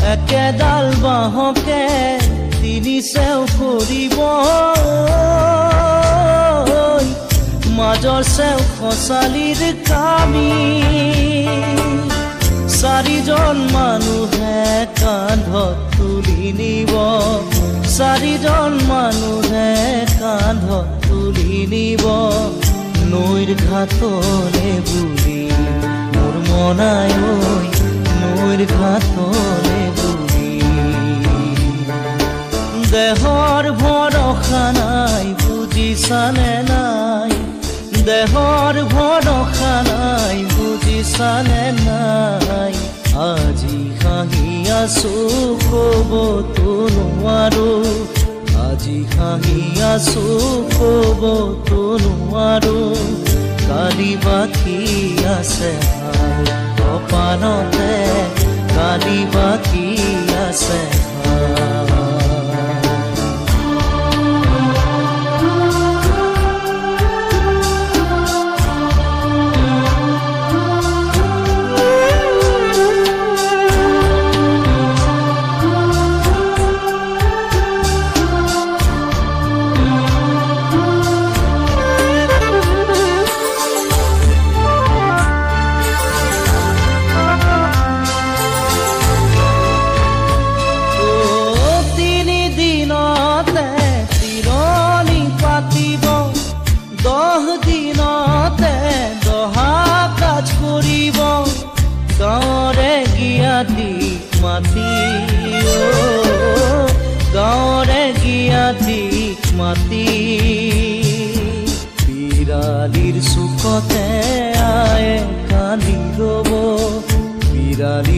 একেডাল বাঁহকে তিনি চেও কৰিব মাজৰ চেও খচালিৰ কামি চাৰিজন মানুহে কান্ধত তুলি নিব চাৰিজন মানুহে কান্ধত তুলি নিব নৈৰ ঘাটলে বুলি মোৰ মনাই ঐ নৈৰ ঘাটলে বুলি দেহৰ ভৰসা নাই বুজিছানে নাই দেহৰ ভৰসা নাই বুজিছানে নাই আজি হাঁহি আছো ক'বতো নোৱাৰো আজি হাঁহি আছো ক'বতো নোৱাৰো কালি বাকী আছে কপালতে কালি বাকী আছে গাঁৱৰে জ্ঞাতিক মাতি গাঁৱৰে জ্ঞাতিক মাতি বিৰালিৰ চুকতে আয়ে কান্দি ৰ'ব বিৰালি